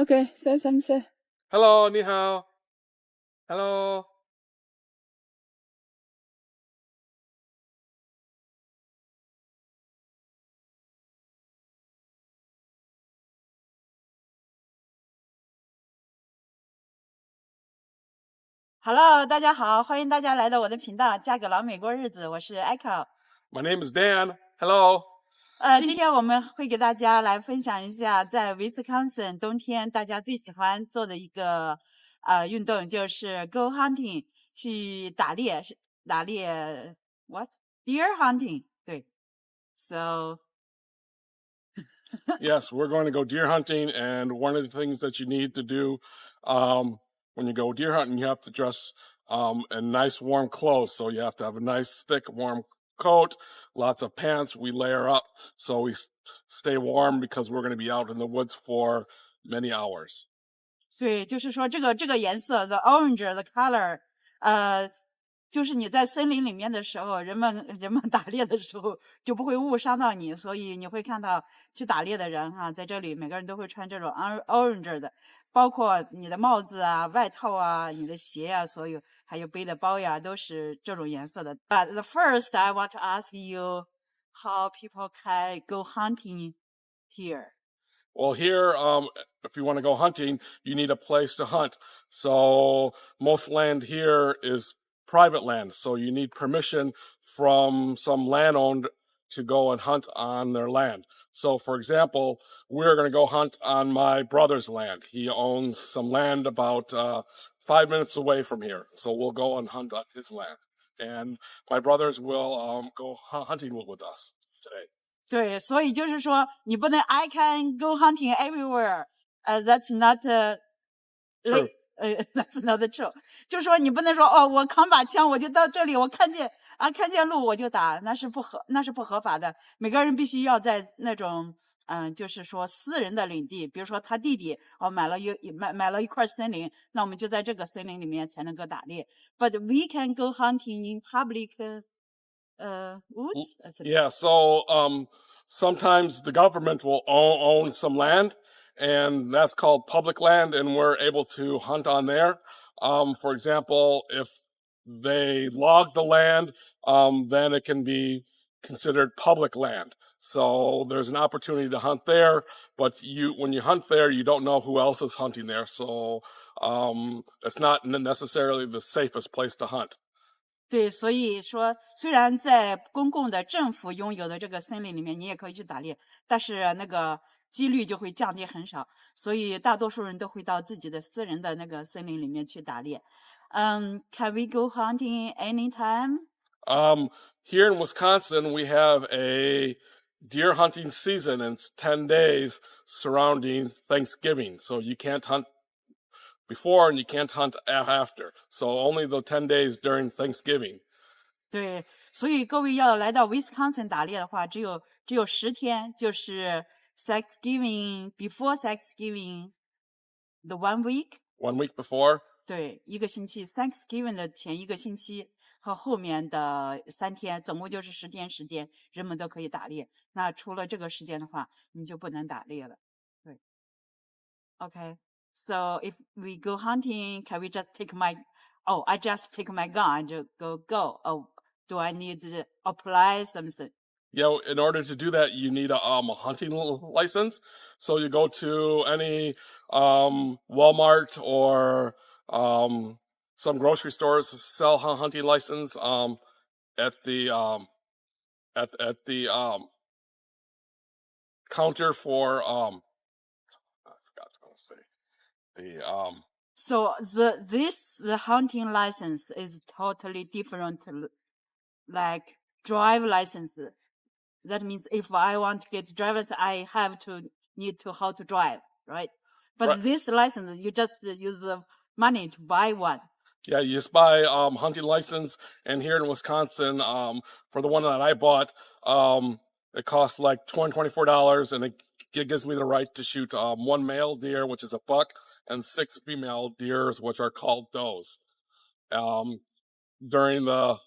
Okay, say something. Hello, 你好。Hello. Hello，大家好，欢迎大家来到我的频道，嫁给老美过日子，我是 Echo。My name is Dan. Hello. 今天我们会给大家来分享一下，在 Wisconsin 冬天大家最喜欢做的一个运动，就是 go hunting， 去打猎，what deer hunting， 对 ，so Yes, we're going to go deer hunting, and one of the things that you need to do when you go deer hunting, you have to dress in nice warm clothes. So you have to have a nice thick warm coat, lots of pants. We layer up so we stay warm because we're going to be out in the woods for many hours. 对，就是说这个颜色 the orange the color， 就是你在森林里面的时候，人们打猎的时候就不会误伤到你，所以你会看到去打猎的人哈，在这里每个人都会穿这种 orange 的，包括你的帽子啊、外套啊、你的鞋啊，所有还有背的包呀，都是这种颜色的。But the first I want to ask you how people can go hunting here. Well, here, if you want to go hunting, you need a place to hunt. So most land here is private land. So you need permission from some landowner to go and hunt on their land. So, for example, we're going to go hunt on my brother's land. He owns some land about 5 minutes away from here. So we'll go and hunt on his land. And my brothers will go hunting with us today. 对，所以就是说，你不能 I can go hunting everywhere， that's not True. that's not true。就是说，你不能说哦，我扛把枪，我就到这里，我看见鹿我就打，那是不合法的。每个人必须要在那种就是说私人的领地，比如说他弟弟买了一块森林，那我们就在这个森林里面才能够打猎。But we can go hunting in public woods. Yeah, so sometimes the government will own some land, and that's called public land, and we're able to hunt on there. For example, if they log the land, then it can be considered public land. So there's an opportunity to hunt there, but when you hunt there, you don't know who else is hunting there. So it's not necessarily the safest place to hunt. 对，所以说，虽然在公共的政府拥有的这个森林里面，你也可以去打猎，但是那个几率就会降低很少，所以大多数人都会到自己的私人的那个森林里面去打猎。Can we go hunting anytime? Here in Wisconsin, we have a deer hunting season, and it's 10 days surrounding Thanksgiving. So you can't hunt before and you can't hunt after. So only the 10 days during Thanksgiving. 对，所以各位要来到 Wisconsin 打猎的话，只有10天，就是 Thanksgiving before Thanksgiving the 1 week. One week before. 对，一个星期 Thanksgiving 的前一个星期和后面的3天，总共就是10天时间，人们都可以打猎。那除了这个时间的话，你就不能打猎了。对 ，OK。So if we go hunting, can we just take my? Oh, I just take my gun and just go. Oh, do I need to apply something? Yeah, in order to do that, you need a hunting license. So you go to any Walmart or some grocery stores sell hunting license at the counter for I forgot to say the So the hunting license is totally different, like drive license. That means if I want to get driver's, I have to need to how to drive, right? But right. This license, you just use the money to buy one. Yeah, you just buy hunting license, and here in Wisconsin, for the one that I bought, it costs like $24, and it gives me the right to shoot 1 male deer, which is a buck, and 6 female deers, which are called does, during the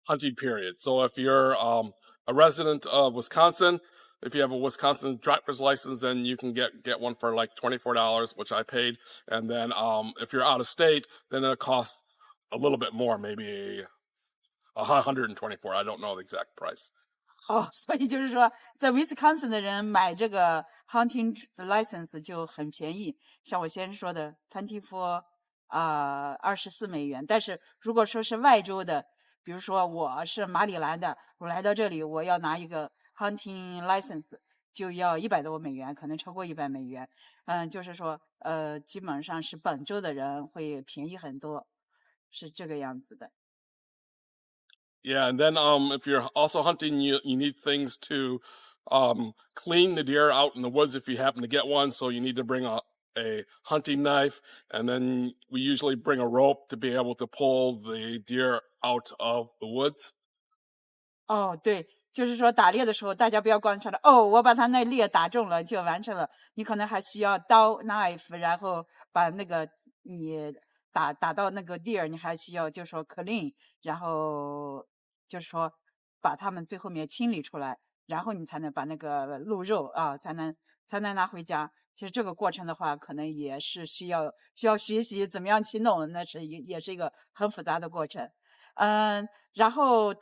hunting period. So if you're a resident of Wisconsin, If you have a Wisconsin driver's license, then you can get one for like $24, which I paid. And then if you're out of state, then it costs a little bit more, maybe 124. I don't know the exact price. 所以就是说，在 Wisconsin 的人买这个 hunting license 就很便宜，像我先生说的24 24美元。但是如果说是外州的，比如说我是马里兰的，我来到这里，我要拿一个 hunting license 就要100多美元，可能超过100美元。就是说基本上是本州的人会便宜很多，是这个样子的。Yeah, and then if you're also hunting, you need things to clean the deer out in the woods if you happen to get one. So you need to bring a hunting knife, and then we usually bring a rope to be able to pull the deer out of the woods. 对，就是说打猎的时候，大家不要光想着我把他那猎打中了就完成了，你可能还需要刀 knife， 然后把那个你打到那个 deer， 你还需要就是说 clean， 然后就是说把它们最后面清理出来，然后你才能把那个鹿肉才能拿回家。其实这个过程的话，可能也是需要学习怎么样去弄，那是也是一个很复杂的过程。然后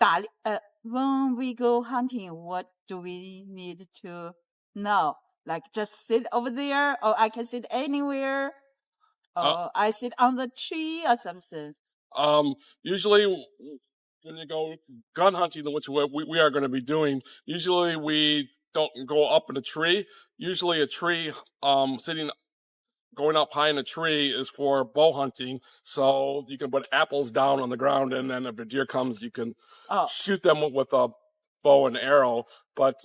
when we go hunting, what do we need to know? Like just sit over there, or I can sit anywhere, or I sit on the tree or something. Usually when you go gun hunting, which we are going to be doing, usually we don't go up in a tree. Usually a tree going up high in a tree is for bow hunting, so you can put apples down on the ground, and then if a deer comes, you can shoot them with a bow and arrow. But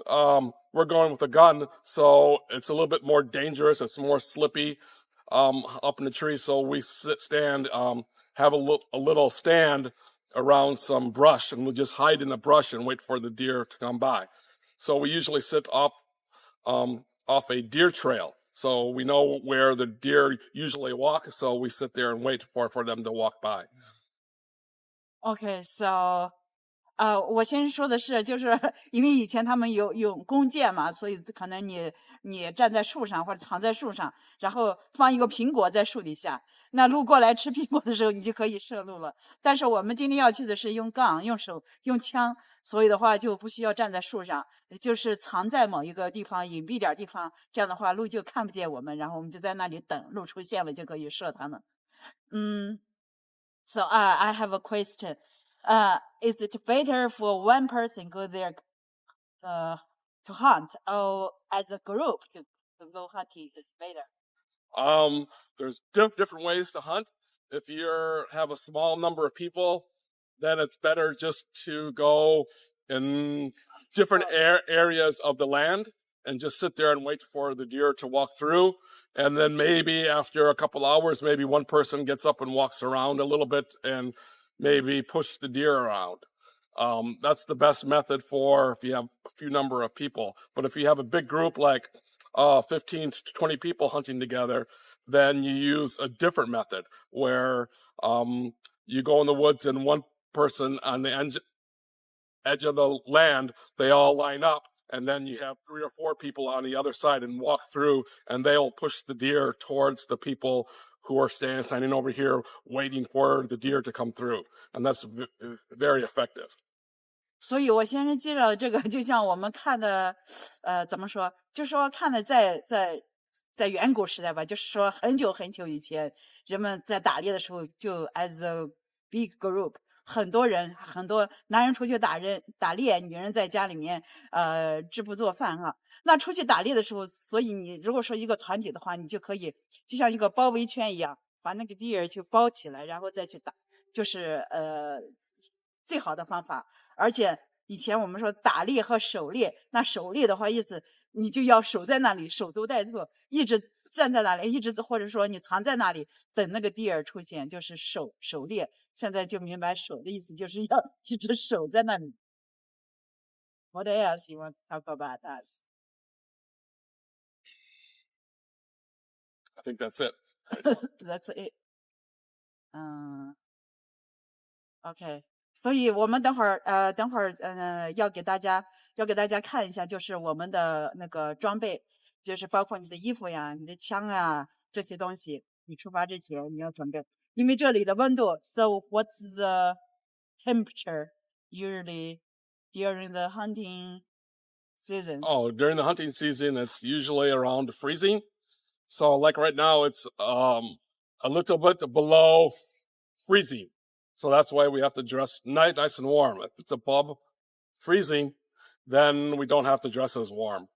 we're going with a gun, so it's a little bit more dangerous. It's more slippy up in the tree, so we have a little stand around some brush, and we'll just hide in the brush and wait for the deer to come by. So we usually sit off a deer trail. So we know where the deer usually walk, so we sit there and wait for them to walk by. Okay, so 我先说的是，就是因为以前他们有弓箭嘛，所以可能你站在树上或者藏在树上，然后放一个苹果在树底下，那鹿过来吃苹果的时候，你就可以射鹿了。但是我们今天要去的是用杠、用手、用枪，所以的话就不需要站在树上，就是藏在某一个地方隐蔽点地方，这样的话鹿就看不见我们，然后我们就在那里等鹿出现了就可以射它们。So I have a question. Is it better for one person go there to hunt, or as a group to go hunting is better? There's different ways to hunt. If you have a small number of people, then it's better just to go in different areas of the land and just sit there and wait for the deer to walk through. And then maybe after a couple hours, maybe one person gets up and walks around a little bit and maybe push the deer around. That's the best method for if you have a few number of people. But if you have a big group, like 15 to 20 people hunting together, then you use a different method where you go in the woods and one person on the edge of the land, they all line up, and then you have 3 or 4 people on the other side and walk through, and they'll push the deer towards the people who are standing over here waiting for the deer to come through. And that's very effective. 所以我先生介绍这个，就像我们看的，怎么说？就说看的在远古时代吧，就是说很久很久以前，人们在打猎的时候，就 as a big group， 很多男人出去打猎，女人在家里面织布做饭啊。那出去打猎的时候，所以你如果说一个团体的话，你就可以就像一个包围圈一样，把那个 deer 就包起来，然后再去打，就是最好的方法。而且以前我们说打猎和狩猎，那狩猎的话意思你就要守在那里，守株待兔，一直站在那里，一直或者说你藏在那里等那个 deer 出现，就是狩猎。现在就明白守的意思，就是要一直守在那里。What else you want to talk about us? I think that's it. That's it. Okay. 所以我们等会儿要给大家看一下，就是我们的那个装备，就是包括你的衣服呀、你的枪啊这些东西，你出发之前你要准备。因为这里的温度 ，so what's the temperature usually during the hunting season? Oh, during the hunting season, it's usually around freezing. So, like right now, it's a little bit below freezing. So that's why we have to dress nice and warm. If it's above freezing, then we don't have to dress as warm.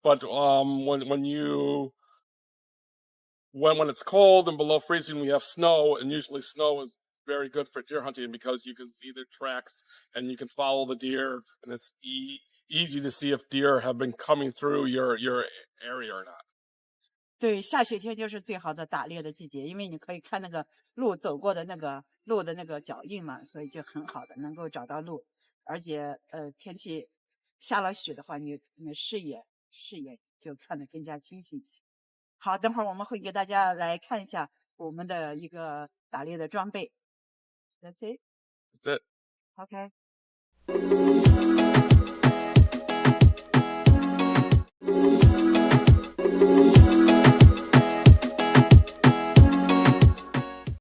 But when it's cold and below freezing, we have snow, and usually snow is very good for deer hunting because you can see their tracks and you can follow the deer, and it's easy to see if deer have been coming through your area or not. 对，下雪天就是最好的打猎的季节，因为你可以看那个鹿走过的那个鹿的那个脚印嘛，所以就很好的能够找到鹿。而且天气下了雪的话，你视野就看得更加清晰一些。好，等会儿我们会给大家来看一下我们的一个打猎的装备。That's it. That's it. Okay.